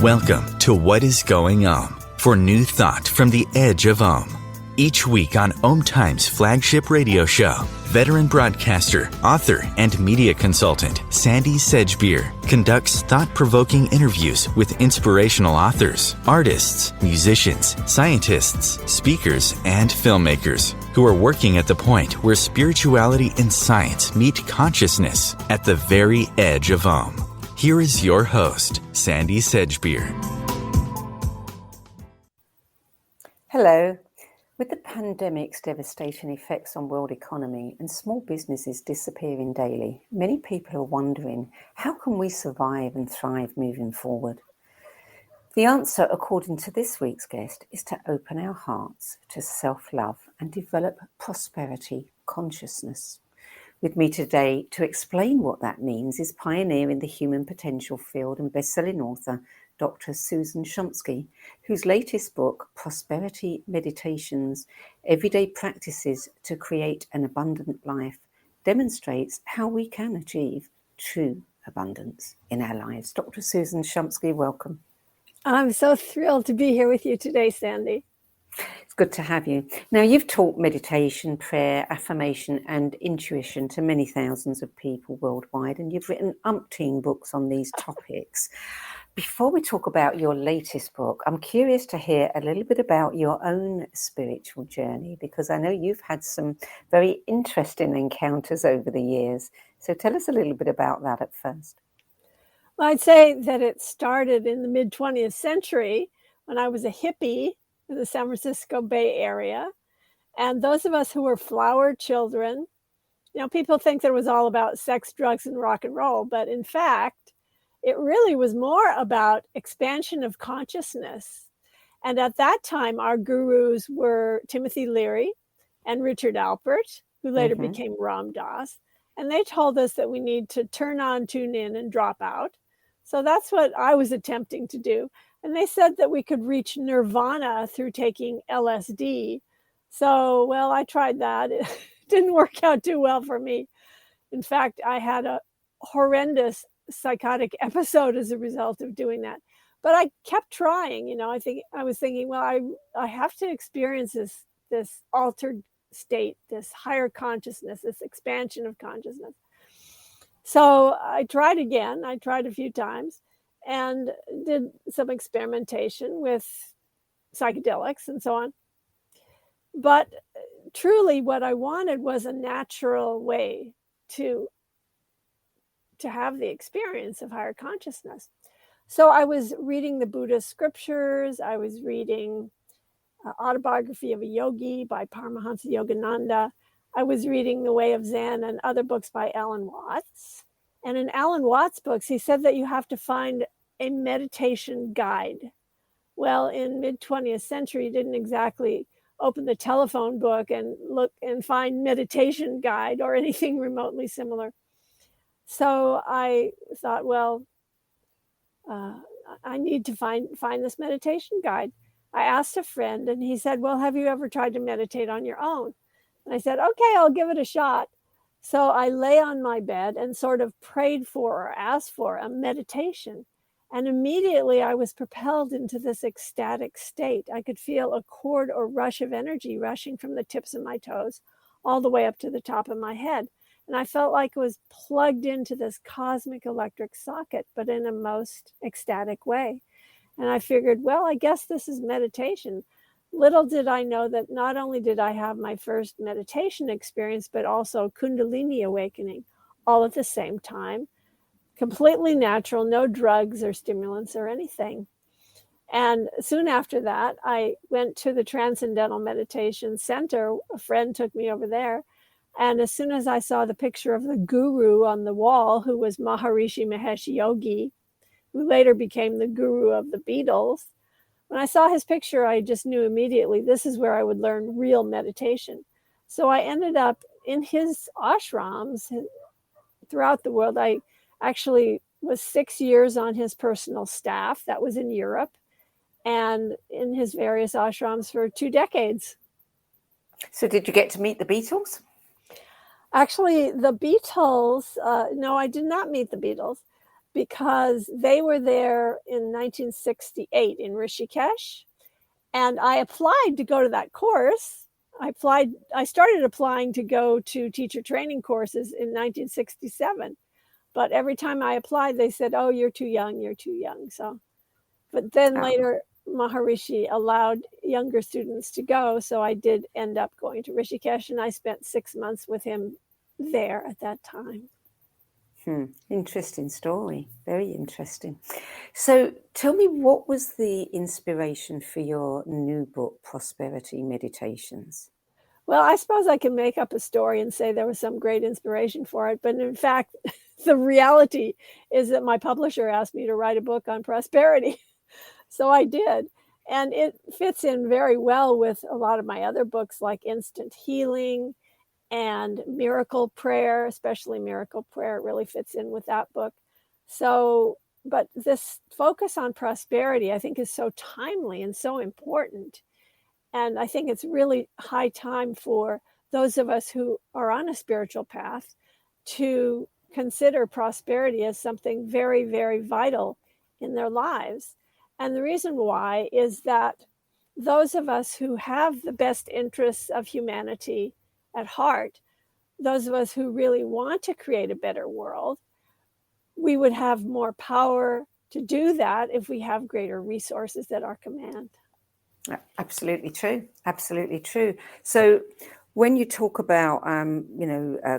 Welcome to What is Going for new thought from the edge of Om. Each week on OMTimes flagship radio show, veteran broadcaster, author, and media consultant Sandie Sedgbeer conducts thought-provoking interviews with inspirational authors, artists, musicians, scientists, speakers, and filmmakers who are working at the point where spirituality and science meet consciousness at the very edge of Om. Here is your host, Sandie Sedgbeer. Hello. With the pandemic's devastating effects on world economy and small businesses disappearing daily, many people are wondering, how can we survive and thrive moving forward? The answer, according to this week's guest, is to open our hearts to self-love and develop prosperity consciousness. With me today to explain what that means is pioneer in the human potential field and best-selling author, Dr. Susan Shumsky, whose latest book, Prosperity Meditations, Everyday Practices to Create an Abundant Life, demonstrates how we can achieve true abundance in our lives. Dr. Susan Shumsky, welcome. I'm so thrilled to be here with you today, Sandie. It's good to have you. Now, you've taught meditation, prayer, affirmation, and intuition to many thousands of people worldwide, and you've written umpteen books on these topics. Before we talk about your latest book, I'm curious to hear a little bit about your own spiritual journey, because I know you've had some very interesting encounters over the years. So tell us a little bit about that at first. Well, I'd say that it started in the mid-20th century when I was a hippie in the San Francisco Bay Area. And those of us who were flower children, people think that it was all about sex, drugs, and rock and roll. But in fact, it really was more about expansion of consciousness. And at that time, our gurus were Timothy Leary and Richard Alpert, who later became Ram Dass. And they told us that we need to turn on, tune in, and drop out. So that's what I was attempting to do. And they said that we could reach nirvana through taking LSD. So, well, I tried that. It didn't work out too well for me. In fact, I had a horrendous psychotic episode as a result of doing that. But I kept trying. I was thinking, well, I have to experience this altered state, this higher consciousness, this expansion of consciousness. So I tried again. I tried a few times and did some experimentation with psychedelics and so on. But truly what I wanted was a natural way to have the experience of higher consciousness. So I was reading the Buddhist scriptures. I was reading Autobiography of a Yogi by Paramahansa Yogananda. I was reading The Way of Zen and other books by Alan Watts. And in Alan Watts' books, he said that you have to find a meditation guide. Well, in mid-20th century, you didn't exactly open the telephone book and look and find meditation guide or anything remotely similar. So I thought, well, I need to find this meditation guide. I asked a friend and he said, well, have you ever tried to meditate on your own? And I said, okay, I'll give it a shot. So I lay on my bed and sort of prayed for or asked for a meditation. And immediately I was propelled into this ecstatic state. I could feel a cord or rush of energy rushing from the tips of my toes all the way up to the top of my head. And I felt like I was plugged into this cosmic electric socket, but in a most ecstatic way. And I figured, well, I guess this is meditation. Little did I know that not only did I have my first meditation experience, but also Kundalini awakening all at the same time. Completely natural, no drugs or stimulants or anything. And soon after that, I went to the Transcendental Meditation Center. A friend took me over there. And as soon as I saw the picture of the guru on the wall, who was Maharishi Mahesh Yogi, who later became the guru of the Beatles, when I saw his picture, I just knew immediately this is where I would learn real meditation. So I ended up in his ashrams throughout the world. I actually was 6 years on his personal staff. That was in Europe, and in his various ashrams for 2 decades. So did you get to meet the Beatles? Actually, the Beatles, no, I did not meet the Beatles, because they were there in 1968 in Rishikesh, and I applied to go to that course. I started applying to go to teacher training courses in 1967, but every time I applied, they said, "Oh, you're too young, you're too young." So, but then later, Maharishi allowed younger students to go, so I did end up going to Rishikesh, and I spent 6 months with him there at that time. Interesting story. Very interesting. So tell me, what was the inspiration for your new book, Prosperity Meditations? Well, I suppose I can make up a story and say there was some great inspiration for it. But in fact, the reality is that my publisher asked me to write a book on prosperity. So I did. And it fits in very well with a lot of my other books like Instant Healing and Miracle Prayer, especially Miracle Prayer really fits in with that book. So, but this focus on prosperity, I think, is so timely and so important. And I think it's really high time for those of us who are on a spiritual path to consider prosperity as something very, very vital in their lives. And the reason why is that those of us who have the best interests of humanity at heart, those of us who really want to create a better world, we would have more power to do that if we have greater resources at our command. Absolutely true. Absolutely true. So when you talk about,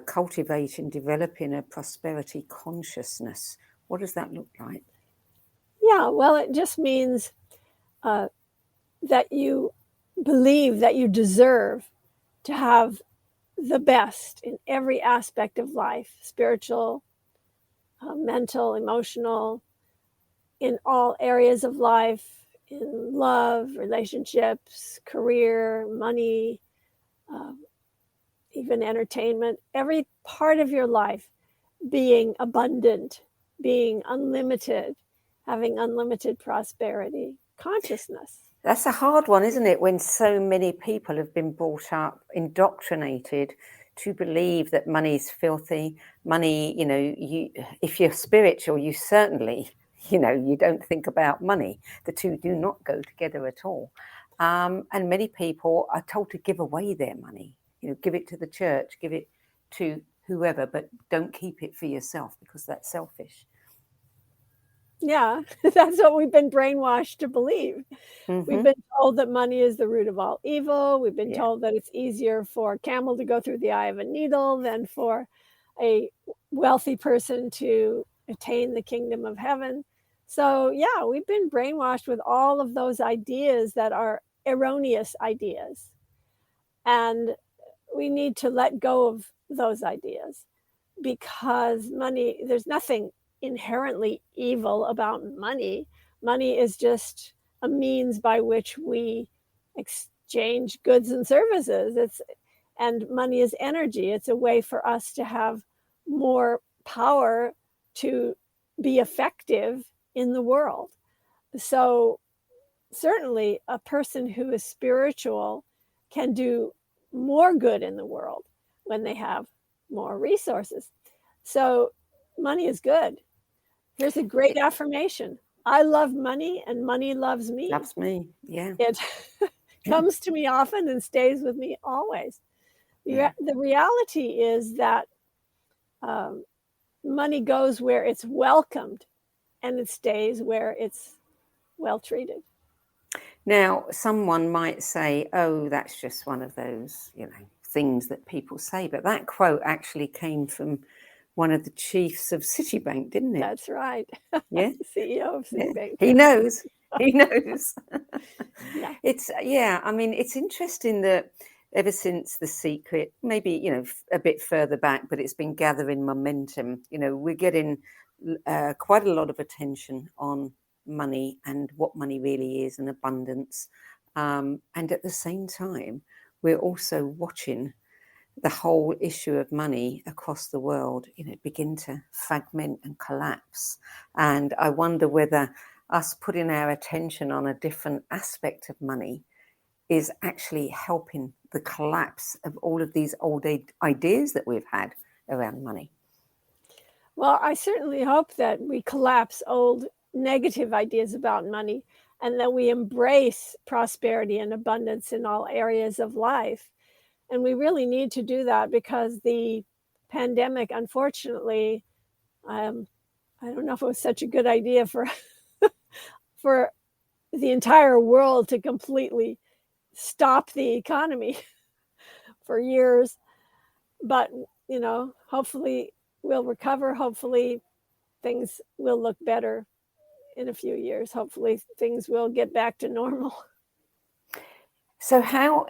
cultivating, developing a prosperity consciousness, what does that look like? Yeah, well, it just means that you believe that you deserve to have the best in every aspect of life, spiritual, mental, emotional, in all areas of life, in love, relationships, career, money, even entertainment, every part of your life being abundant, being unlimited, having unlimited prosperity, consciousness. That's a hard one, isn't it? When so many people have been brought up, indoctrinated to believe that money is filthy. Money, if you're spiritual, you certainly, you don't think about money. The two do not go together at all. And many people are told to give away their money. Give it to the church, give it to whoever, but don't keep it for yourself because that's selfish. Yeah, that's what we've been brainwashed to believe. We've been told that money is the root of all evil. We've been told that it's easier for a camel to go through the eye of a needle than for a wealthy person to attain the kingdom of heaven. So, yeah, we've been brainwashed with all of those ideas that are erroneous ideas. And we need to let go of those ideas because money, there's nothing inherently evil about money. Money is just a means by which we exchange goods and services. And money is energy. It's a way for us to have more power to be effective in the world. So certainly a person who is spiritual can do more good in the world when they have more resources. So money is good. Here's a great affirmation. I love money and money loves me. Loves me, yeah. It comes to me often and stays with me always. The reality is that money goes where it's welcomed and it stays where it's well treated. Now, someone might say, oh, that's just one of those, things that people say. But that quote actually came from one of the chiefs of Citibank, didn't it? That's right. Yeah. CEO of Citibank. He knows. He knows. Yeah. It's interesting that ever since The Secret, maybe, a bit further back, but it's been gathering momentum. We're getting quite a lot of attention on money and what money really is and abundance. And at the same time, we're also watching the whole issue of money across the world, begin to fragment and collapse. And I wonder whether us putting our attention on a different aspect of money is actually helping the collapse of all of these old ideas that we've had around money. Well, I certainly hope that we collapse old negative ideas about money and that we embrace prosperity and abundance in all areas of life. And we really need to do that because the pandemic, unfortunately, I don't know if it was such a good idea for for the entire world to completely stop the economy for years. But, hopefully we'll recover. Hopefully things will look better in a few years. Hopefully things will get back to normal. So how,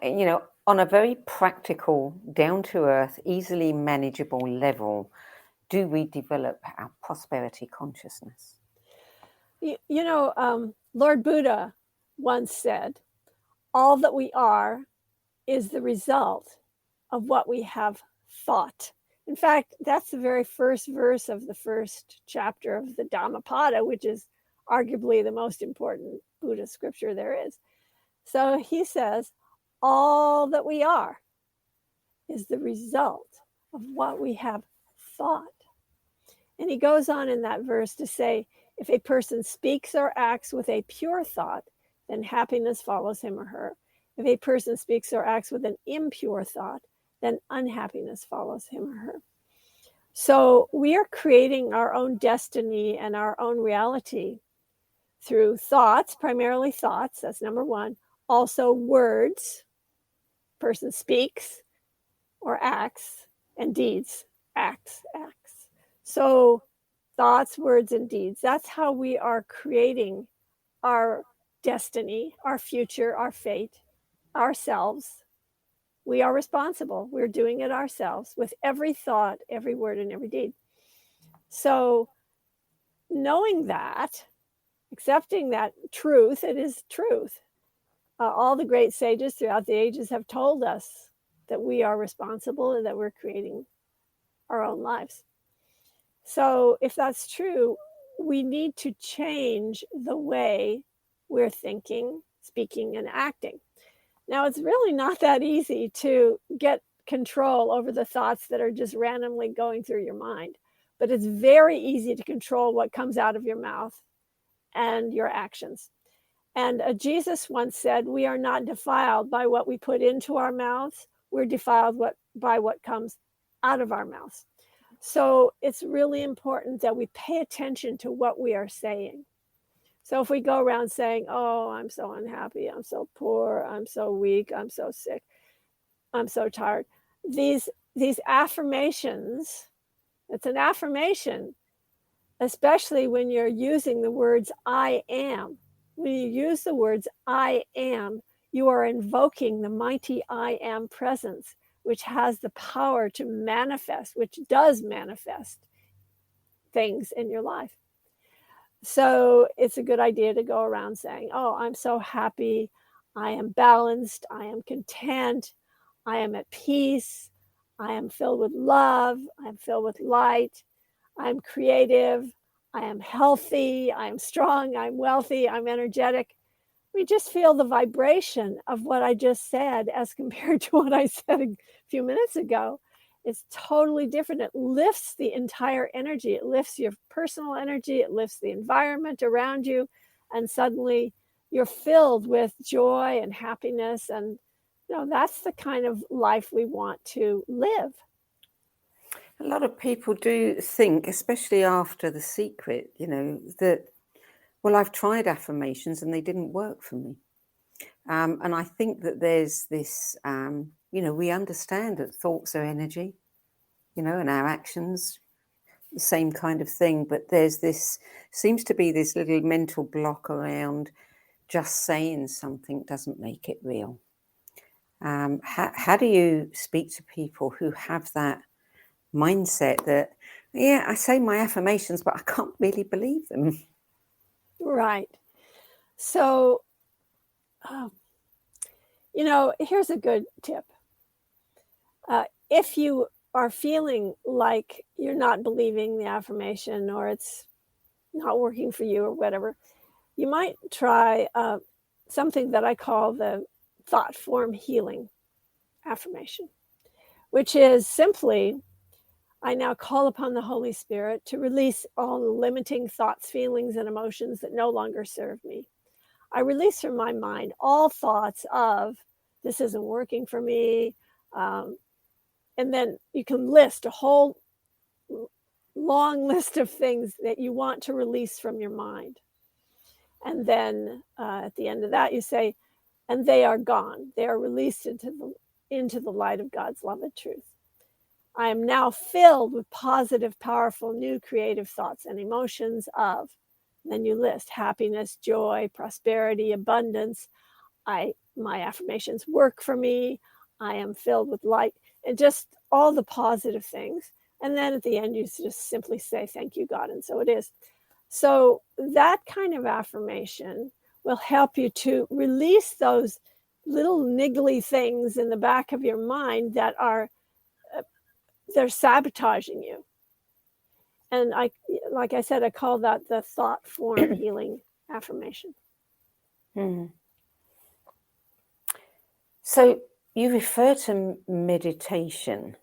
on a very practical, down-to-earth, easily manageable level, do we develop our prosperity consciousness? Lord Buddha once said, all that we are is the result of what we have thought. In fact, that's the very first verse of the first chapter of the Dhammapada, which is arguably the most important Buddhist scripture there is. So he says, all that we are is the result of what we have thought. And he goes on in that verse to say, if a person speaks or acts with a pure thought, then happiness follows him or her. If a person speaks or acts with an impure thought, then unhappiness follows him or her. So we are creating our own destiny and our own reality through thoughts, primarily thoughts, that's number one. Also words, person speaks or acts, and deeds, acts. So thoughts, words, and deeds, that's how we are creating our destiny, our future, our fate, ourselves. We are responsible. We're doing it ourselves with every thought, every word, and every deed. So knowing that, accepting that truth, it is truth. All the great sages throughout the ages have told us that we are responsible and that we're creating our own lives. So if that's true, we need to change the way we're thinking, speaking, and acting. Now, it's really not that easy to get control over the thoughts that are just randomly going through your mind, but it's very easy to control what comes out of your mouth and your actions. And Jesus once said, we are not defiled by what we put into our mouths. We're defiled by what comes out of our mouths. So it's really important that we pay attention to what we are saying. So if we go around saying, oh, I'm so unhappy, I'm so poor, I'm so weak, I'm so sick, I'm so tired. These affirmations, it's an affirmation, especially when you're using the words I am. When you use the words I am, you are invoking the mighty I am presence, which has the power to manifest, which does manifest things in your life. So it's a good idea to go around saying, oh, I'm so happy, I am balanced, I am content, I am at peace, I am filled with love, I'm filled with light, I'm creative, I am healthy, I'm strong, I'm wealthy, I'm energetic. We just feel the vibration of what I just said as compared to what I said a few minutes ago. It's totally different. It lifts the entire energy. It lifts your personal energy. It lifts the environment around you. And suddenly you're filled with joy and happiness. And that's the kind of life we want to live. A lot of people do think, especially after The Secret, that, well, I've tried affirmations and they didn't work for me. And I think that there's this, we understand that thoughts are energy, and our actions, the same kind of thing. But seems to be this little mental block around just saying something doesn't make it real. How do you speak to people who have that mindset that, yeah, I say my affirmations, but I can't really believe them? Right. So, here's a good tip. If you are feeling like you're not believing the affirmation or it's not working for you or whatever, you might try something that I call the thought form healing affirmation, which is simply, I now call upon the Holy Spirit to release all limiting thoughts, feelings, and emotions that no longer serve me. I release from my mind all thoughts of, this isn't working for me. And then you can list a whole long list of things that you want to release from your mind. And then at the end of that, you say, and they are gone. They are released into the light of God's love and truth. I am now filled with positive, powerful, new creative thoughts and emotions of, then you list happiness, joy, prosperity, abundance. My affirmations work for me. I am filled with light, and just all the positive things. And then at the end, you just simply say, thank you, God. And so it is. So that kind of affirmation will help you to release those little niggly things in the back of your mind that they're sabotaging you. And like I said, I call that the thought form healing affirmation. So you refer to meditation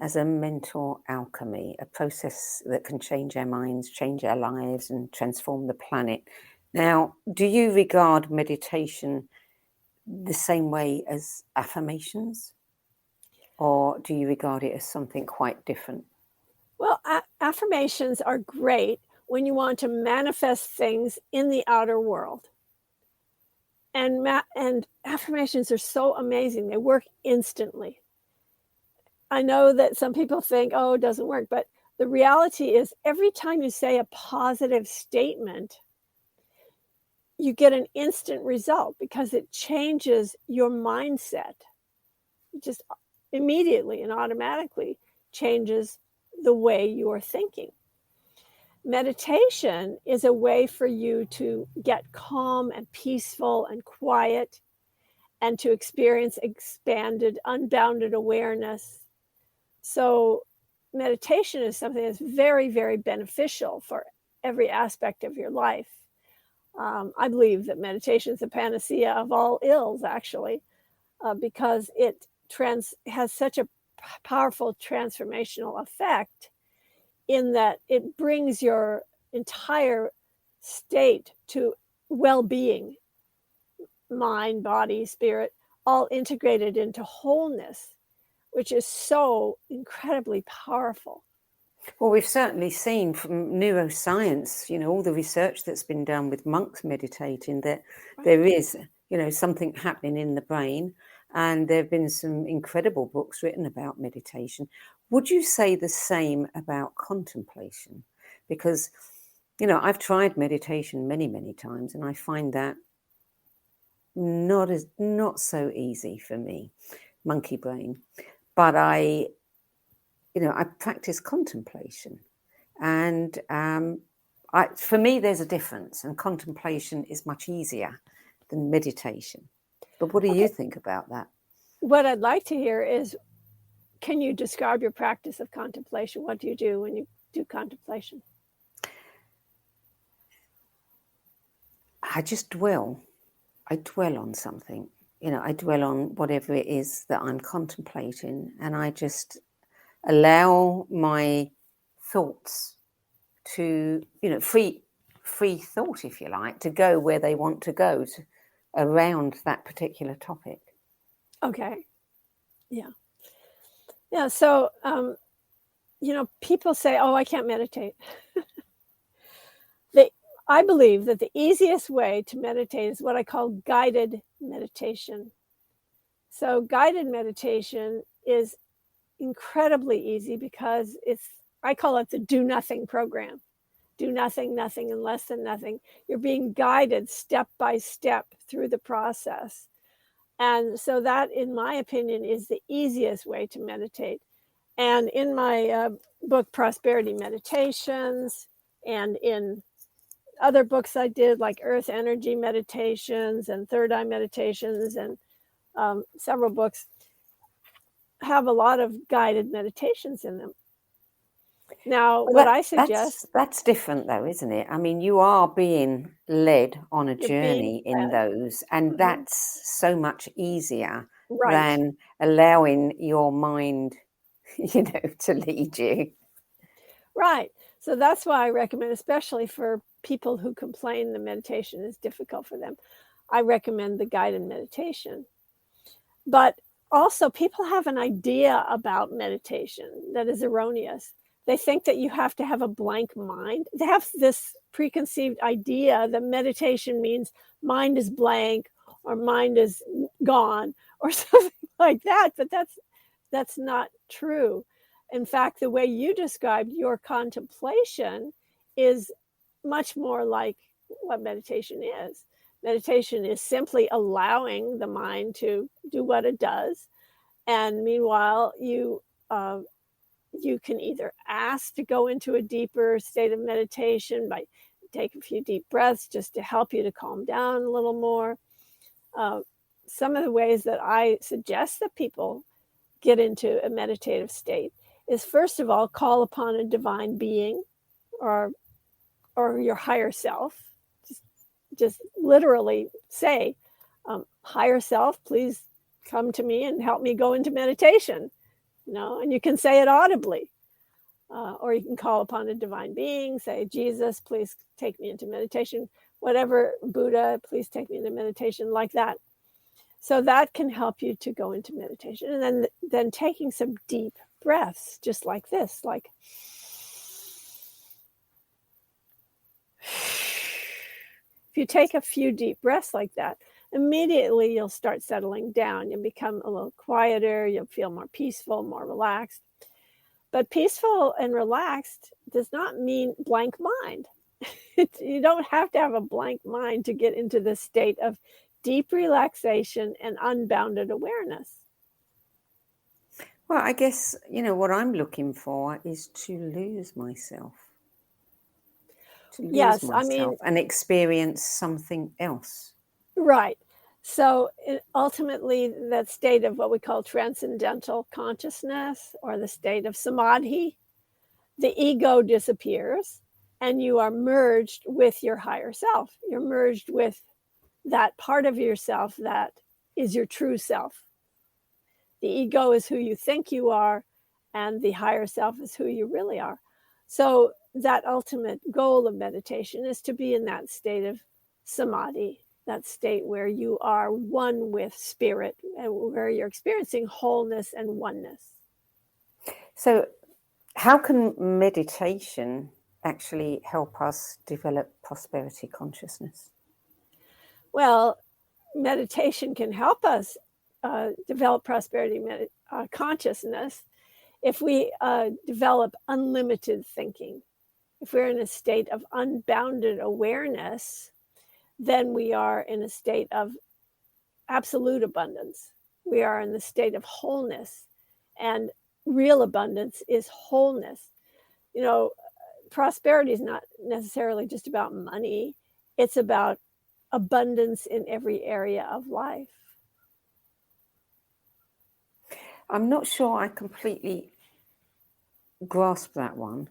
as a mental alchemy, a process that can change our minds, change our lives, and transform the planet. Now, do you regard meditation the same way as affirmations? Or do you regard it as something quite different? Well, affirmations are great when you want to manifest things in the outer world. And affirmations are so amazing. They work instantly. I know that some people think, oh, it doesn't work. But the reality is every time you say a positive statement, you get an instant result because it changes your mindset. It just immediately and automatically changes the way you're thinking. Meditation is a way for you to get calm and peaceful and quiet and to experience expanded, unbounded awareness. So meditation is something that's very, very beneficial for every aspect of your life. I believe that meditation is a panacea of all ills, actually, because it has such a powerful transformational effect in that it brings your entire state to well-being, mind, body, spirit, all integrated into wholeness, which is so incredibly powerful. Well, we've certainly seen from neuroscience, all the research that's been done with monks meditating, that there is, something happening in the brain. And there have been some incredible books written about meditation. Would you say the same about contemplation? Because, I've tried meditation many, many times, and I find that not so easy for me, monkey brain. But I practice contemplation, and for me, there's a difference, and contemplation is much easier than meditation. But what do you think about that? What I'd like to hear is, can you describe your practice of contemplation? What do you do when you do contemplation? I just dwell. I dwell on something. I dwell on whatever it is that I'm contemplating, and I just allow my thoughts to, free thought, if you like, to go where they want to go around that particular topic. Okay. Yeah. Yeah. So, people say, oh, I can't meditate. I believe that the easiest way to meditate is what I call guided meditation. So guided meditation is incredibly easy because I call it the do nothing program. Do nothing, nothing, and less than nothing. You're being guided step by step through the process. And so that, in my opinion, is the easiest way to meditate. And in my book, Prosperity Meditations, and in other books I did, like Earth Energy Meditations and Third Eye Meditations, and several books have a lot of guided meditations in them. Now, what I suggest... That's different, though, isn't it? I mean, you are being led on a journey in those, and that's so much easier than allowing your mind to lead you. Right. So that's why I recommend, especially for people who complain the meditation is difficult for them, I recommend the guided meditation. But also, people have an idea about meditation that is erroneous. They think that you have to have a blank mind. They have this preconceived idea that meditation means mind is blank or mind is gone or something like that. But that's not true. In fact, the way you described your contemplation is much more like what meditation is. Meditation is simply allowing the mind to do what it does. And meanwhile, you can either ask to go into a deeper state of meditation by taking a few deep breaths just to help you to calm down a little more. Some of the ways that I suggest that people get into a meditative state is, first of all, call upon a divine being or your higher self. Just literally say, higher self, please come to me and help me go into meditation. And you can say it audibly. Or you can call upon a divine being, say, Jesus, please take me into meditation. Whatever, Buddha, please take me into meditation, like that. So that can help you to go into meditation. And then taking some deep breaths, just like this, like if you take a few deep breaths like that, immediately you'll start settling down. You'll become a little quieter. You'll feel more peaceful, more relaxed. But peaceful and relaxed does not mean blank mind. You don't have to have a blank mind to get into this state of deep relaxation and unbounded awareness. Well, I guess, what I'm looking for is to lose myself. And experience something else. Right. So ultimately, that state of what we call transcendental consciousness, or the state of samadhi, the ego disappears and you are merged with your higher self. You're merged with that part of yourself that is your true self. The ego is who you think you are, and the higher self is who you really are. So that ultimate goal of meditation is to be in that state of samadhi, that state where you are one with spirit and where you're experiencing wholeness and oneness. So how can meditation actually help us develop prosperity consciousness? Well, meditation can help us develop prosperity consciousness if we develop unlimited thinking. If we're in a state of unbounded awareness, then we are in a state of absolute abundance. We are in the state of wholeness, and real abundance is wholeness. Prosperity is not necessarily just about money. It's about abundance in every area of life. I'm not sure I completely grasp that one.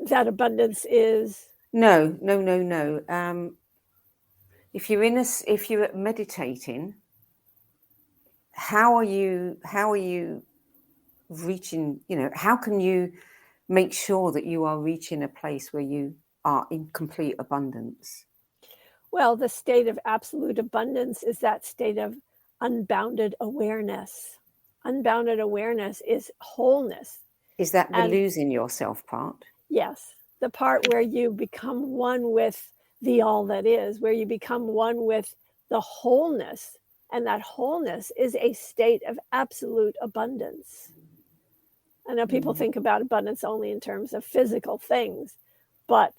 That abundance is? No. If you're meditating, how are you reaching? How can you make sure that you are reaching a place where you are in complete abundance? Well, the state of absolute abundance is that state of unbounded awareness. Unbounded awareness is wholeness. Is that the losing yourself part? Yes, the part where you become one with the all that is, where you become one with the wholeness. And that wholeness is a state of absolute abundance. I know people think about abundance only in terms of physical things, but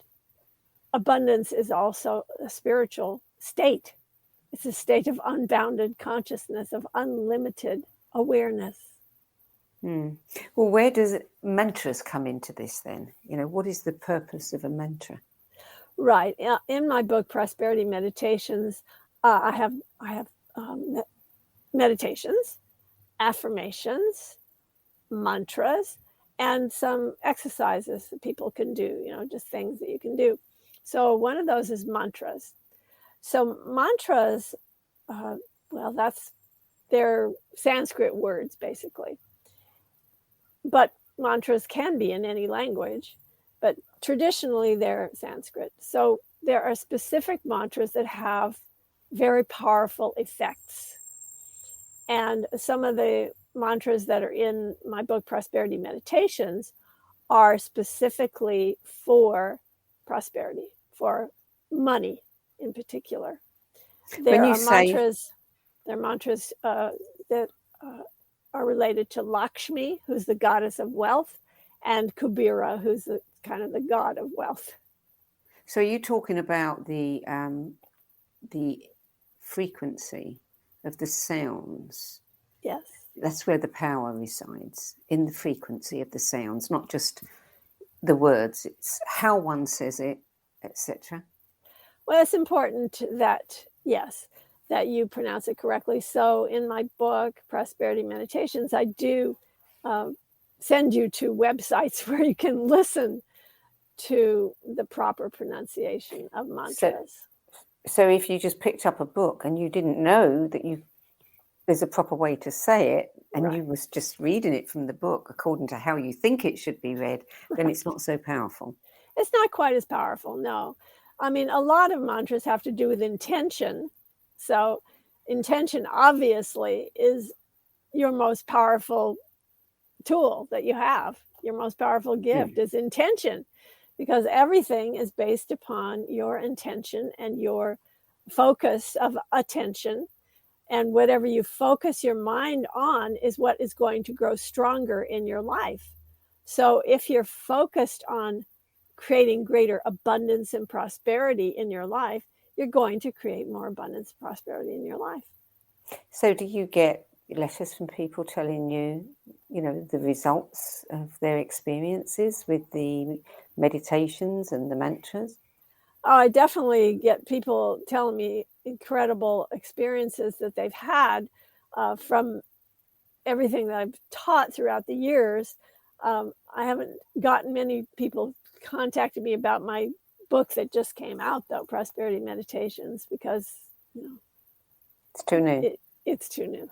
abundance is also a spiritual state. It's a state of unbounded consciousness, of unlimited awareness. Well, where does mantras come into this then? What is the purpose of a mantra? Right. In my book, Prosperity Meditations, I have meditations, affirmations, mantras, and some exercises that people can do, just things that you can do. So one of those is mantras. So mantras, they're Sanskrit words, basically. but mantras can be in any language, but traditionally they're Sanskrit. So there are specific mantras that have very powerful effects. And some of the mantras that are in my book, Prosperity Meditations, are specifically for prosperity, for money in particular. There are mantras that are related to Lakshmi, who's the goddess of wealth, and Kubera, who's kind of the god of wealth. So are you talking about the frequency of the sounds? Yes. That's where the power resides, in the frequency of the sounds, not just the words. It's how one says it, etc. Well, it's important that, yes, that you pronounce it correctly. So in my book, Prosperity Meditations, I do send you to websites where you can listen to the proper pronunciation of mantras. So if you just picked up a book and you didn't know that there's a proper way to say it, and Right. you was just reading it from the book according to how you think it should be read, then it's not so powerful. It's not quite as powerful, no. I mean, a lot of mantras have to do with intention. So intention obviously is your most powerful tool that you have. Your most powerful gift is intention, because everything is based upon your intention and your focus of attention. And whatever you focus your mind on is what is going to grow stronger in your life. So if you're focused on creating greater abundance and prosperity in your life, you're going to create more abundance and prosperity in your life. So do you get letters from people telling you, the results of their experiences with the meditations and the mantras? I definitely get people telling me incredible experiences that they've had from everything that I've taught throughout the years. I haven't gotten many people contacted me about my book that just came out, though, Prosperity Meditations, because it's too new. It's too new.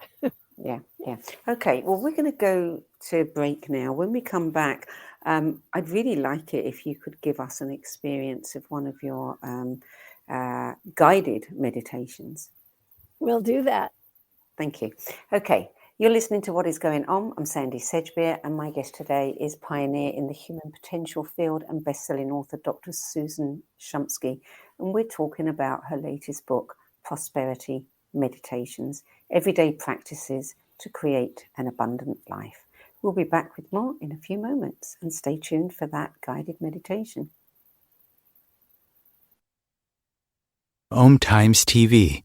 Yeah. Okay, well, we're going to go to break now. When we come back, I'd really like it if you could give us an experience of one of your guided meditations. We'll do that. Thank you. Okay, you're listening to What is Going On. I'm Sandie Sedgbeer, and my guest today is pioneer in the human potential field and best-selling author Dr. Susan Shumsky, and we're talking about her latest book, Prosperity Meditations, Everyday Practices to Create an Abundant Life. We'll be back with more in a few moments, and stay tuned for that guided meditation. OMTimes TV.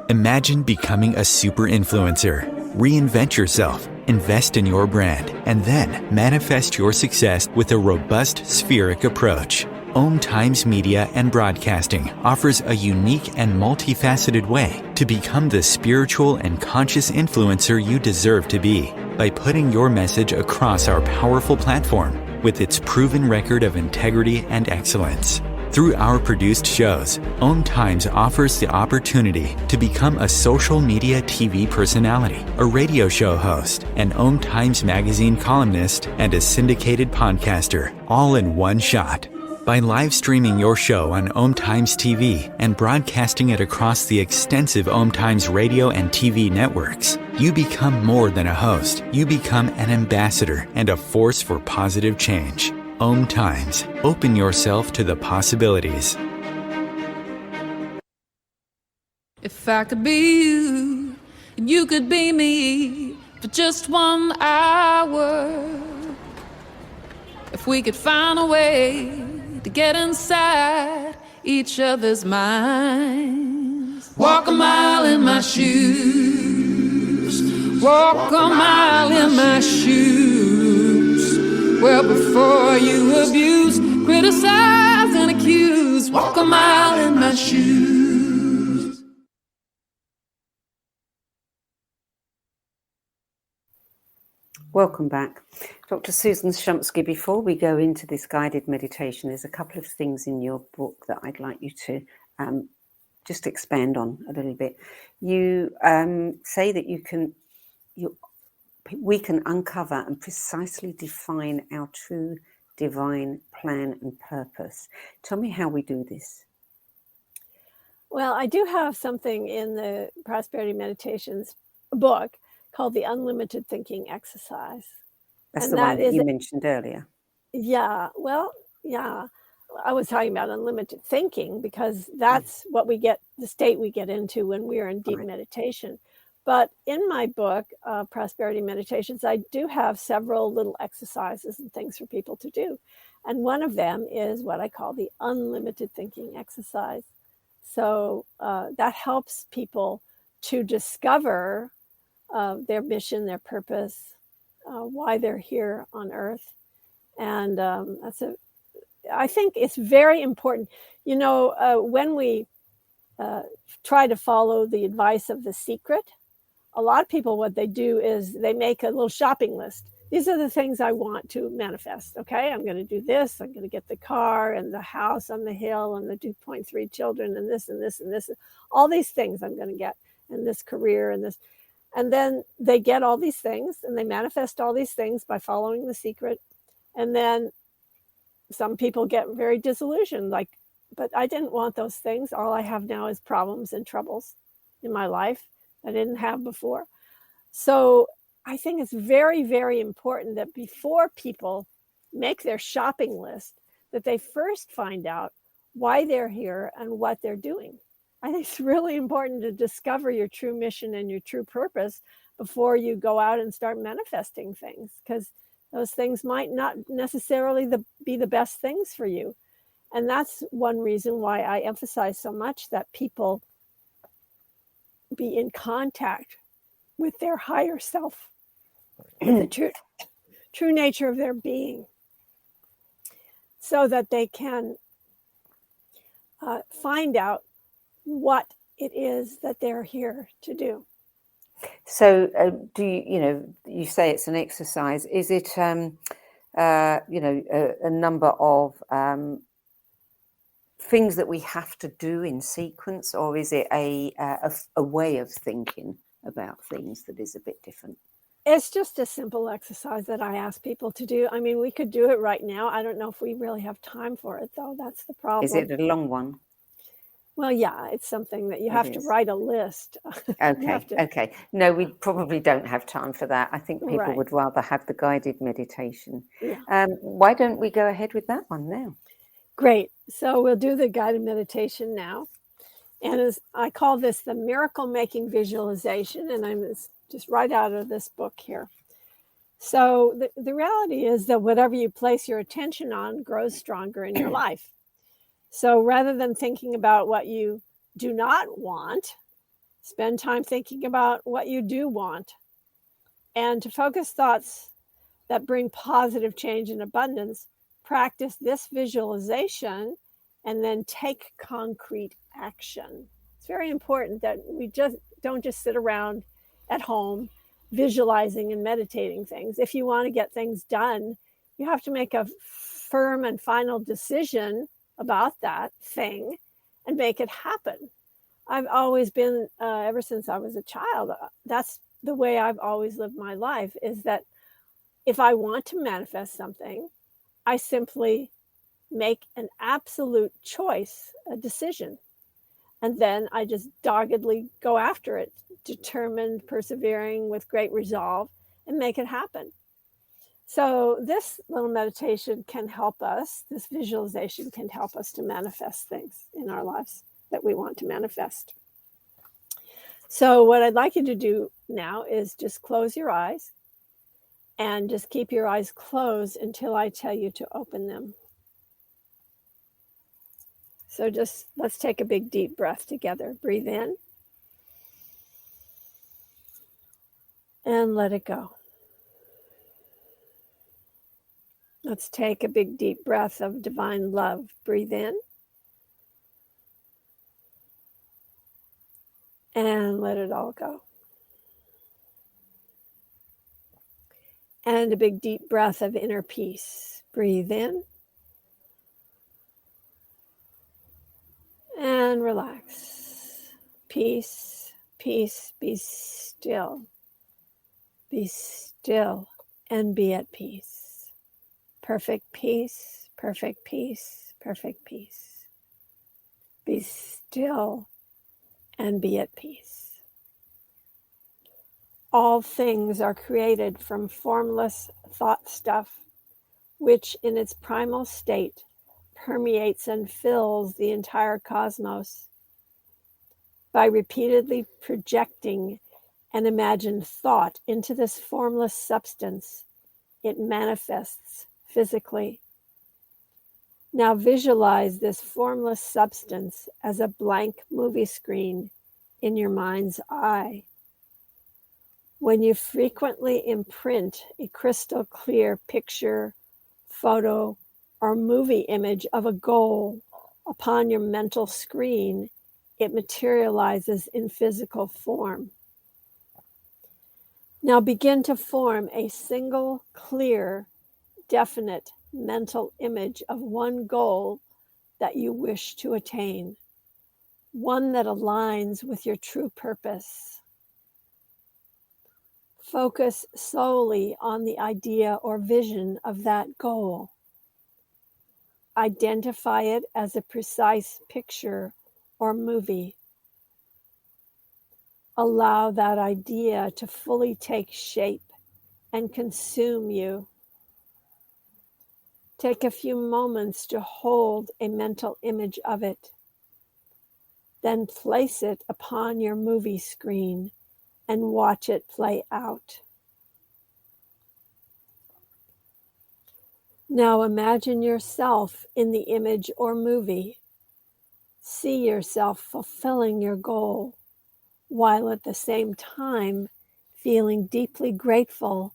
Imagine becoming a super influencer. Reinvent yourself, invest in your brand, and then manifest your success with a robust spheric approach. OMTimes Media and Broadcasting offers a unique and multifaceted way to become the spiritual and conscious influencer you deserve to be by putting your message across our powerful platform with its proven record of integrity and excellence. Through our produced shows, OMTimes offers the opportunity to become a social media TV personality, a radio show host, an OMTimes magazine columnist, and a syndicated podcaster, all in one shot. By live streaming your show on OMTimes TV and broadcasting it across the extensive OMTimes radio and TV networks, you become more than a host. You become an ambassador and a force for positive change. OMTimes. Open yourself to the possibilities. If I could be you, and you could be me for just 1 hour. If we could find a way to get inside each other's minds. Walk a mile in my shoes. Walk a mile in my shoes. Well, before you abuse, criticize and accuse. Walk a mile in my shoes. Welcome back. Dr. Susan Shumsky, before we go into this guided meditation, there's a couple of things in your book that I'd like you to just expand on a little bit. You say that you can we can uncover and precisely define our true divine plan and purpose. Tell me how we do this. Well, I do have something in the Prosperity Meditations book called the Unlimited Thinking Exercise. That's the one that you mentioned earlier. Yeah, well, yeah. I was talking about unlimited thinking because that's what we get, the state we get into when we're in deep meditation. But in my book, Prosperity Meditations, I do have several little exercises and things for people to do. And one of them is what I call the unlimited thinking exercise. So that helps people to discover their mission, their purpose, why they're here on Earth. And I think it's very important. You know, when we try to follow the advice of The Secret, a lot of people, what they do is they make a little shopping list. These are the things I want to manifest. Okay, I'm going to do this. I'm going to get the car and the house on the hill and the 2.3 children and this and this and this. All these things I'm going to get, and this career and this. And then they get all these things and they manifest all these things by following The Secret. And then some people get very disillusioned, like, but I didn't want those things. All I have now is problems and troubles in my life I didn't have before. So I think it's very, very important that before people make their shopping list, that they first find out why they're here and what they're doing. I think it's really important to discover your true mission and your true purpose before you go out and start manifesting things, because those things might not necessarily be the best things for you. And that's one reason why I emphasize so much that people be in contact with their higher self, with the true nature of their being, so that they can find out what it is that they're here to do. So do you say it's an exercise. Is it, a number of things that we have to do in sequence, or is it a way of thinking about things that is a bit different? It's just a simple exercise that I ask people to do. I mean, we could do it right now. I don't know if we really have time for it, though. That's the problem. Is it a long one? Well, yeah, it's something that you have to write a list. Okay. No, we probably don't have time for that. I think people would rather have the guided meditation. Yeah. Why don't we go ahead with that one now? Great. So we'll do the guided meditation now. And I call this the miracle-making visualization, and I'm just right out of this book here. So the reality is that whatever you place your attention on grows stronger in your life. So rather than thinking about what you do not want, spend time thinking about what you do want. And to focus thoughts that bring positive change and abundance, practice this visualization and then take concrete action. It's very important that we don't just sit around at home visualizing and meditating things. If you want to get things done, you have to make a firm and final decision about that thing and make it happen. I've always been, ever since I was a child, that's the way I've always lived my life, is that if I want to manifest something, I simply make an absolute choice, a decision. And then I just doggedly go after it, determined, persevering with great resolve, and make it happen. So this little meditation can help us, this visualization can help us to manifest things in our lives that we want to manifest. So what I'd like you to do now is just close your eyes and just keep your eyes closed until I tell you to open them. So just let's take a big deep breath together. Breathe in and let it go. Let's take a big deep breath of divine love. Breathe in and let it all go. And a big deep breath of inner peace. Breathe in and relax. Peace, peace, be still. Be still and be at peace. Perfect peace, perfect peace, perfect peace. Be still and be at peace. All things are created from formless thought stuff, which in its primal state permeates and fills the entire cosmos. By repeatedly projecting an imagined thought into this formless substance, it manifests physically. Now visualize this formless substance as a blank movie screen in your mind's eye. When you frequently imprint a crystal clear picture, photo, or movie image of a goal upon your mental screen, it materializes in physical form. Now begin to form a single, clear, definite mental image of one goal that you wish to attain, one that aligns with your true purpose. Focus solely on the idea or vision of that goal. Identify it as a precise picture or movie. Allow that idea to fully take shape and consume you. Take a few moments to hold a mental image of it. Then place it upon your movie screen and watch it play out. Now imagine yourself in the image or movie. See yourself fulfilling your goal, while at the same time feeling deeply grateful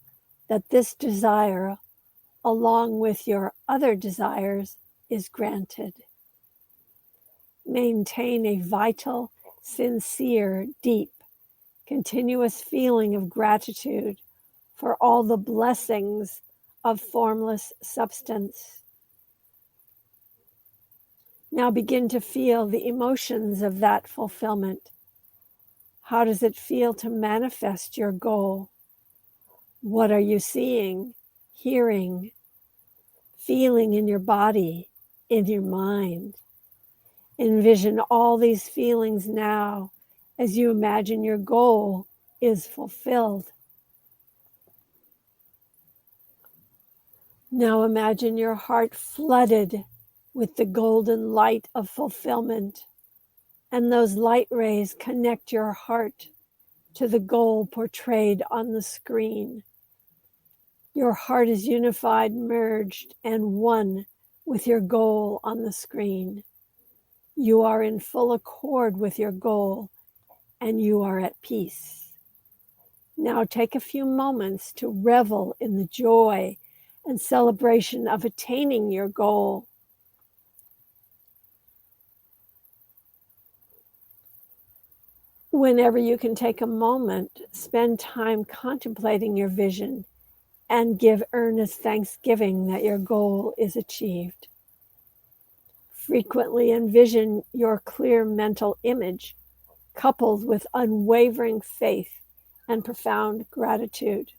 that this desire, along with your other desires, is granted. Maintain a vital, sincere, deep, continuous feeling of gratitude for all the blessings of formless substance. Now begin to feel the emotions of that fulfillment. How does it feel to manifest your goal? What are you seeing, hearing, feeling in your body, in your mind? Envision all these feelings now as you imagine your goal is fulfilled. Now imagine your heart flooded with the golden light of fulfillment, and those light rays connect your heart to the goal portrayed on the screen. Your heart is unified, merged, and one with your goal on the screen. You are in full accord with your goal, and you are at peace. Now take a few moments to revel in the joy and celebration of attaining your goal. Whenever you can take a moment, spend time contemplating your vision and give earnest thanksgiving that your goal is achieved. Frequently envision your clear mental image coupled with unwavering faith and profound gratitude.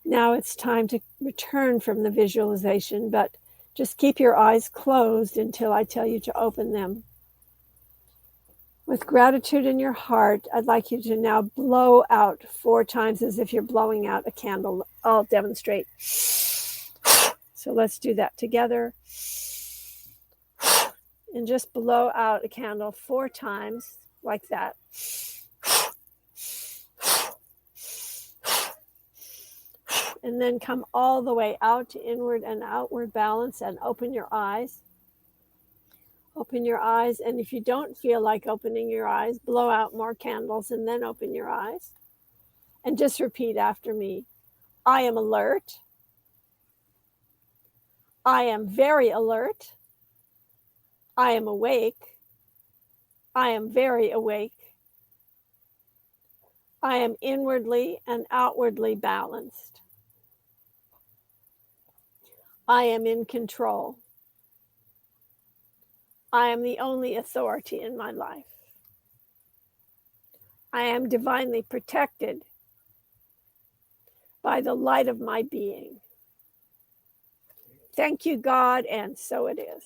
Now it's time to return from the visualization, but just keep your eyes closed until I tell you to open them. With gratitude in your heart, I'd like you to now blow out 4 times as if you're blowing out a candle. I'll demonstrate. So let's do that together. And just blow out a candle 4 times like that. And then come all the way out to inward and outward balance and open your eyes. Open your eyes, and if you don't feel like opening your eyes, blow out more candles and then open your eyes. And just repeat after me. I am alert. I am very alert. I am awake. I am very awake. I am inwardly and outwardly balanced. I am in control. I am the only authority in my life. I am divinely protected, by the light of my being. Thank you, God, and so it is.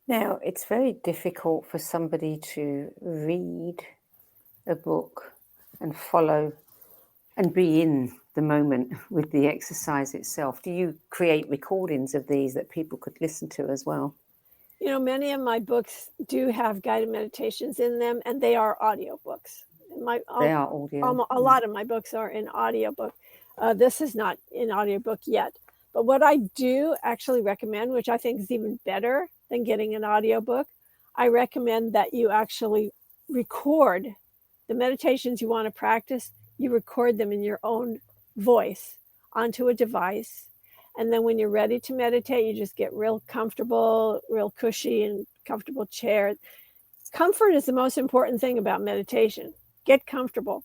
Now, it's very difficult for somebody to read a book and follow and be in the moment with the exercise itself. Do you create recordings of these that people could listen to as well? You know, many of my books do have guided meditations in them, and they are audiobooks. They are audio. A lot of my books are in audiobook. This is not in audiobook yet. But what I do actually recommend, which I think is even better than getting an audiobook, I recommend that you actually record the meditations you want to practice. You record them in your own voice onto a device. And then when you're ready to meditate, you just get real comfortable, real cushy and comfortable chair. Comfort is the most important thing about meditation. Get comfortable.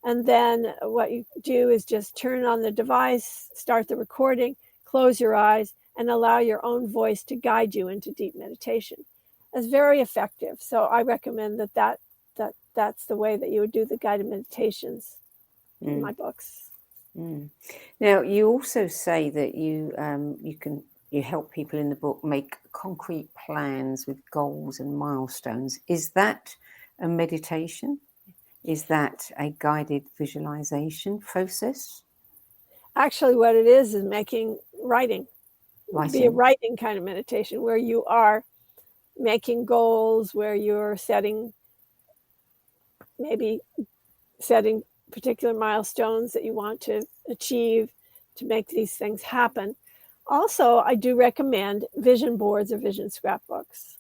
And then what you do is just turn on the device, start the recording, close your eyes, and allow your own voice to guide you into deep meditation. It's very effective. So I recommend that's the way that you would do the guided meditations in my books. Now, you also say that you help people in the book make concrete plans with goals and milestones. Is that a meditation? Is that a guided visualization process? Actually, what it is writing. Be a writing kind of meditation where you are making goals, where you're setting particular milestones that you want to achieve to make these things happen. Also, I do recommend vision boards or vision scrapbooks.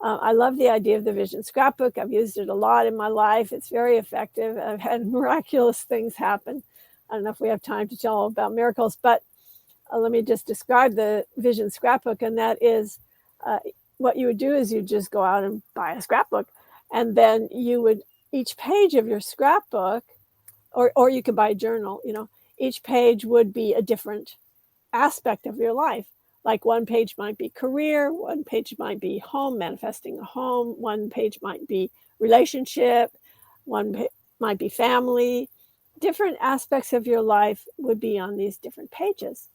I love the idea of the vision scrapbook. I've used it a lot in my life. It's very effective. I've had miraculous things happen. I don't know if we have time to tell about miracles, but let me just describe the vision scrapbook. And that is what you would do is you just go out and buy a scrapbook. And then you would, each page of your scrapbook, or you could buy a journal, each page would be a different aspect of your life. Like one page might be career, one page might be home, manifesting a home, one page might be relationship, might be family. Different aspects of your life would be on these different pages.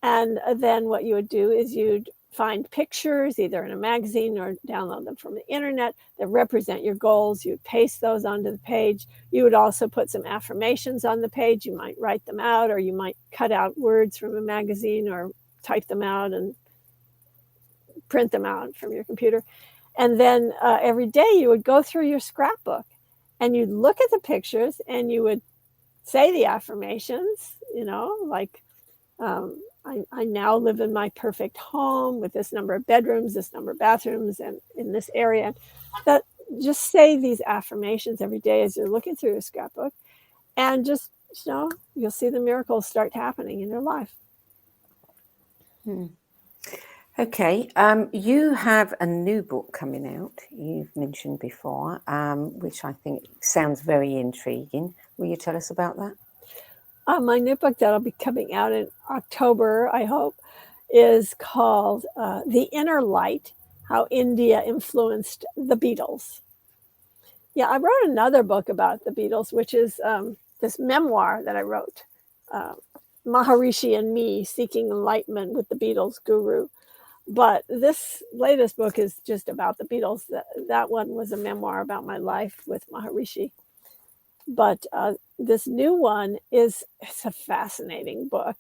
And then what you would do is you'd find pictures, either in a magazine or download them from the internet, that represent your goals. You would paste those onto the page. You would also put some affirmations on the page. You might write them out, or you might cut out words from a magazine or type them out and print them out from your computer. And then every day you would go through your scrapbook and you'd look at the pictures and you would say the affirmations, like, I now live in my perfect home with this number of bedrooms, this number of bathrooms, and in this area. That just say these affirmations every day as you're looking through your scrapbook, and just, you'll see the miracles start happening in your life. Okay. You have a new book coming out, you've mentioned before, which I think sounds very intriguing. Will you tell us about that? My new book that'll be coming out in October, I hope, is called The Inner Light, How India Influenced the Beatles. Yeah, I wrote another book about the Beatles, which is this memoir that I wrote, Maharishi and Me, Seeking Enlightenment with the Beatles Guru. But this latest book is just about the Beatles. That one was a memoir about my life with Maharishi. But this new one it's a fascinating book.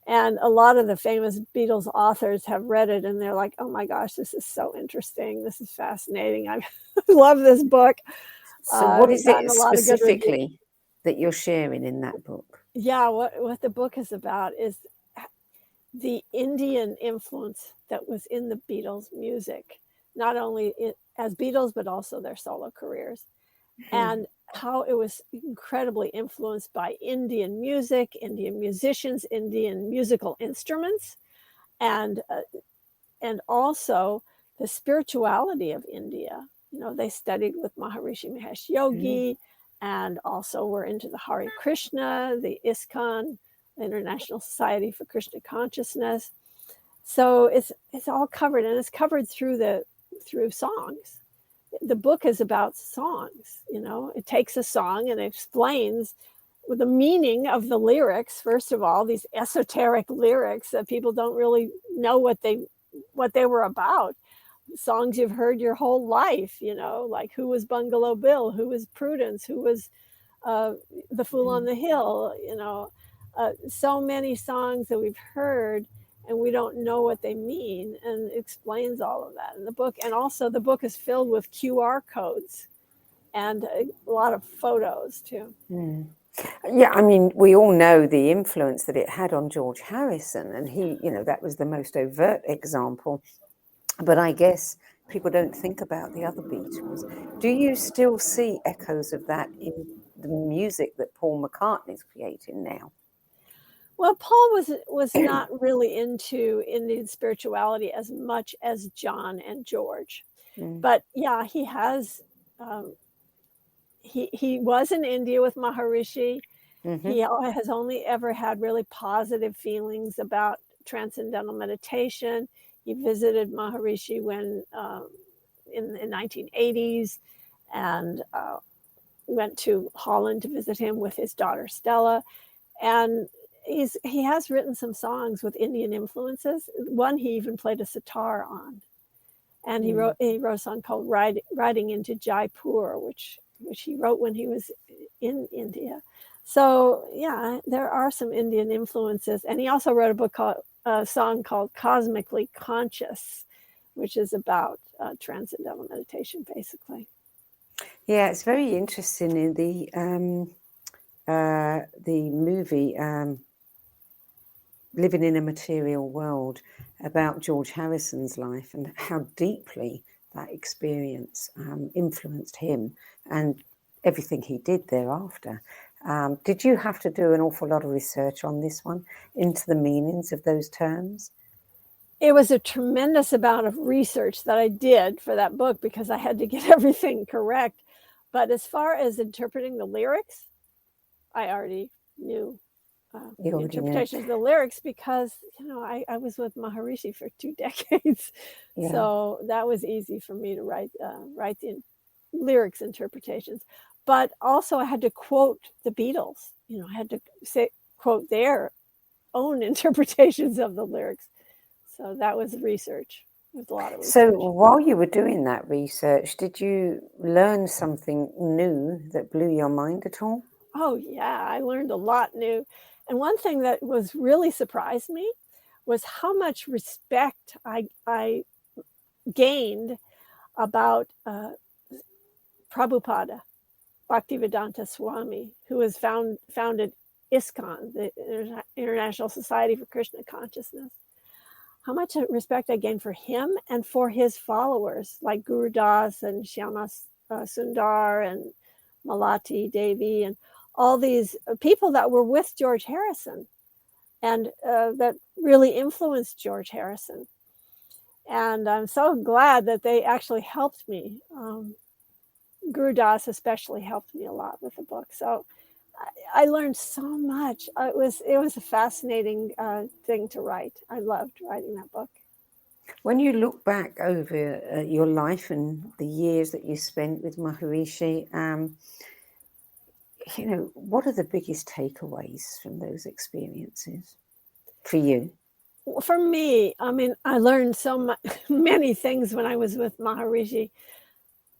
And a lot of the famous Beatles authors have read it and they're like, oh my gosh, this is so interesting. This is fascinating. I love this book. So what is it specifically that you're sharing in that book? Yeah, what the book is about is the Indian influence that was in the Beatles' music, not only as Beatles, but also their solo careers. And how it was incredibly influenced by Indian music, Indian musicians, Indian musical instruments, and also the spirituality of India. They studied with Maharishi Mahesh Yogi, and also were into the Hare Krishna, the ISKCON, the International Society for Krishna Consciousness. So it's all covered, and it's covered through songs. The book is about songs. It takes a song and explains the meaning of the lyrics, first of all, these esoteric lyrics that people don't really know what they were about. Songs you've heard your whole life, like who was Bungalow Bill, who was Prudence, who was the Fool on the Hill, so many songs that we've heard and we don't know what they mean, and it explains all of that in the book. And also the book is filled with QR codes and a lot of photos too. Yeah, I mean, we all know the influence that it had on George Harrison, and he, that was the most overt example. But I guess people don't think about the other Beatles. Do you still see echoes of that in the music that Paul McCartney is creating now? Well, Paul was not really into Indian spirituality as much as John and George. But yeah, he has. He was in India with Maharishi. He has only ever had really positive feelings about transcendental meditation. He visited Maharishi when in the 1980s, and went to Holland to visit him with his daughter Stella. And he has written some songs with Indian influences. One he even played a sitar on, and he wrote a song called "Riding into Jaipur," which he wrote when he was in India. So yeah, there are some Indian influences. And he also wrote a song called "Cosmically Conscious," which is about transcendental meditation, basically. Yeah, it's very interesting in the movie Living in a Material World, about George Harrison's life and how deeply that experience influenced him and everything he did thereafter. Did you have to do an awful lot of research on this one into the meanings of those terms? It was a tremendous amount of research that I did for that book because I had to get everything correct. But as far as interpreting the lyrics, I already knew the interpretation of the lyrics because, I was with Maharishi for 2 decades. Yeah. So that was easy for me to write the lyrics interpretations. But also I had to quote the Beatles. I had to quote their own interpretations of the lyrics. So that was research. It was a lot of research. So while you were doing that research, did you learn something new that blew your mind at all? Oh, yeah, I learned a lot new. And one thing that was really surprised me was how much respect I gained about Prabhupada, Bhaktivedanta Swami, who has founded ISKCON, the International Society for Krishna Consciousness. How much respect I gained for him and for his followers like Guru Das and Shyama Sundar and Malati Devi and all these people that were with George Harrison and that really influenced George Harrison. And I'm so glad that they actually helped me. Guru Das especially helped me a lot with the book. So I learned so much. It was a fascinating thing to write. I loved writing that book. When you look back over your life and the years that you spent with Maharishi, what are the biggest takeaways from those experiences for you? For me, I mean, I learned so many things when I was with Maharishi.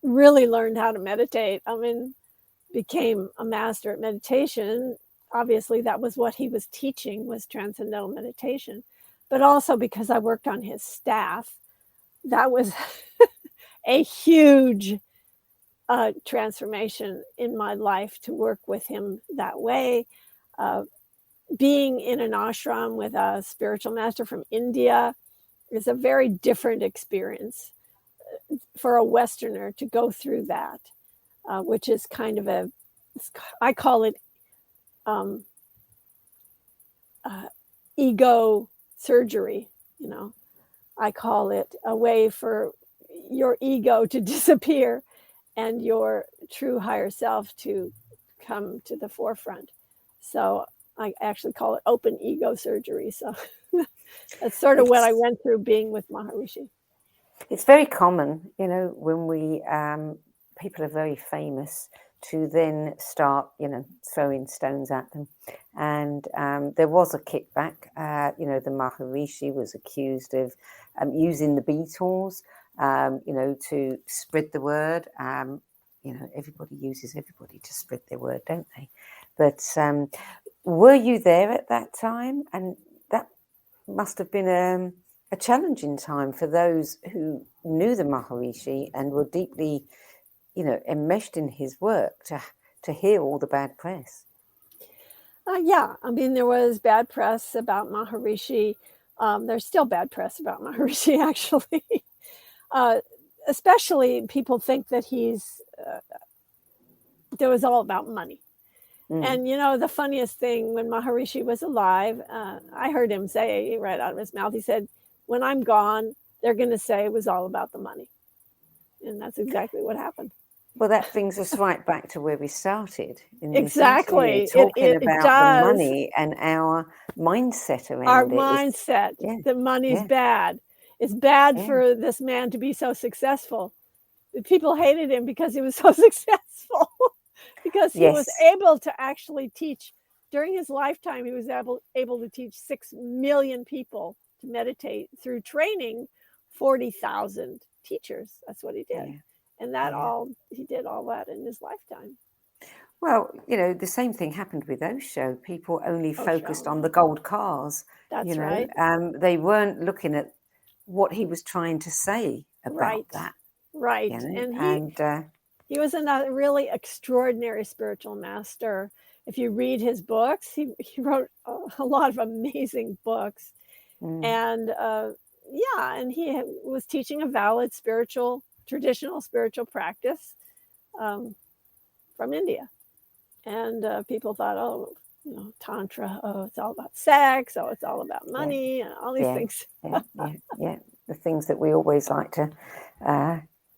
Really learned how to meditate. I mean, became a master at meditation. Obviously, that was what he was teaching, was transcendental meditation. But also because I worked on his staff, that was a huge transformation in my life to work with him that way. Being in an ashram with a spiritual master from India is a very different experience for a Westerner to go through that, which is kind of I call it ego surgery. I call it a way for your ego to disappear and your true higher self to come to the forefront. So I actually call it open ego surgery. So that's sort of what I went through being with Maharishi. It's very common, when we people are very famous to then start, throwing stones at them. And there was a kickback. The Maharishi was accused of using the Beatles, to spread the word. Everybody uses everybody to spread their word, don't they? But were you there at that time? And that must have been a challenging time for those who knew the Maharishi and were deeply, enmeshed in his work to hear all the bad press. Yeah, I mean, there was bad press about Maharishi. There's still bad press about Maharishi, actually. Especially people think that that was all about money. And, the funniest thing, when Maharishi was alive, I heard him say right out of his mouth, he said, when I'm gone, they're going to say it was all about the money. And that's exactly what happened. Well, that brings us right back to where we started. Exactly. Talking about the money and our mindset around our it. Mindset that money's bad. It's bad for this man to be so successful. People hated him because he was so successful. Because he was able to actually teach, during his lifetime, he was able to teach 6 million people to meditate through training 40,000 teachers. That's what he did. Yeah. And he did all that in his lifetime. Well, the same thing happened with Osho. People only focused on the gold cars. That's right. They weren't looking at what he was trying to say about that. Right. And he was a really extraordinary spiritual master. If you read his books, he wrote a lot of amazing books. And and he was teaching a valid traditional spiritual practice from India. And people thought, Tantra, it's all about sex, it's all about money, and all these things. The things that we always like to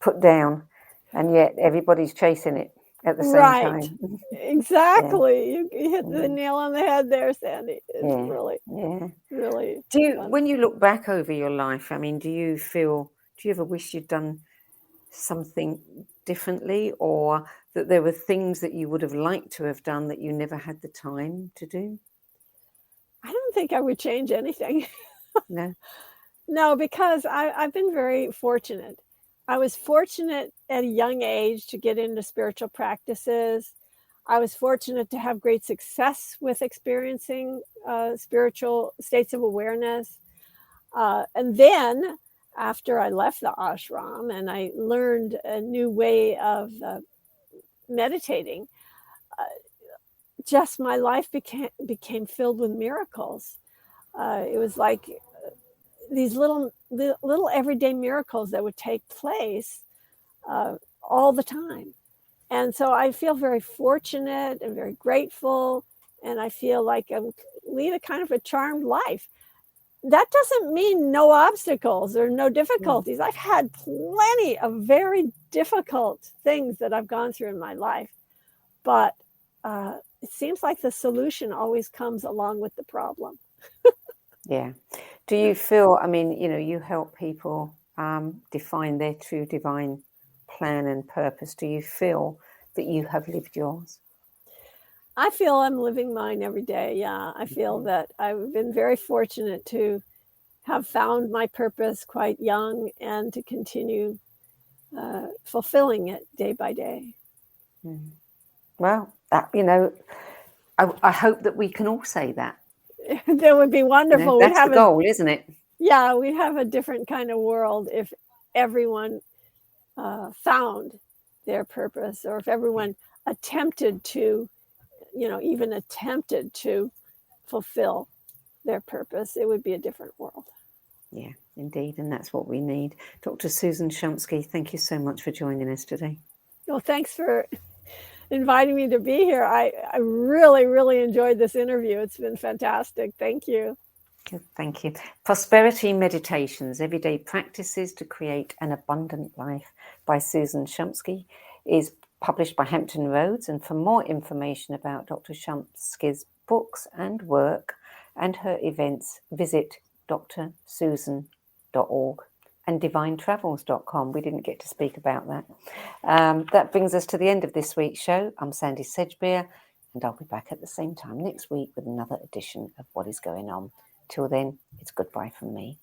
put down. And yet everybody's chasing it at the same time. Exactly. You hit the nail on the head there, Sandie. It's really fun. When you look back over your life, I mean, do you ever wish you'd done something differently, or that there were things that you would have liked to have done that you never had the time to do? I don't think I would change anything. No, because I've been very fortunate. I was fortunate at a young age to get into spiritual practices. I was fortunate to have great success with experiencing spiritual states of awareness. And then after I left the ashram and I learned a new way of meditating, just my life became filled with miracles. It was like these little everyday miracles that would take place all the time. And so I feel very fortunate and very grateful. And I feel like I lead a kind of a charmed life. That doesn't mean no obstacles or no difficulties. I've had plenty of very difficult things that I've gone through in my life. But it seems like the solution always comes along with the problem. Yeah. Do you feel, I mean, you help people define their true divine plan and purpose. Do you feel that you have lived yours? I feel I'm living mine every day. Yeah. I feel that I've been very fortunate to have found my purpose quite young and to continue fulfilling it day by day. Well, I hope that we can all say that. That would be wonderful. That's the goal, isn't it? Yeah, we'd have a different kind of world if everyone found their purpose, or if everyone attempted to, even attempted to fulfill their purpose. It would be a different world. Yeah, indeed. And that's what we need. Dr. Susan Shumsky, thank you so much for joining us today. Well, thanks for inviting me to be here. I really, really enjoyed this interview. It's been fantastic. Thank you. Good, thank you. Prosperity Meditations, Everyday Practices to Create an Abundant Life by Susan Shumsky is published by Hampton Roads. And for more information about Dr. Shumsky's books and work and her events, visit drsusan.org. and divinetravels.com. We didn't get to speak about that. That brings us to the end of this week's show. I'm Sandie Sedgbeer, and I'll be back at the same time next week with another edition of What is Going On. Till then, it's goodbye from me.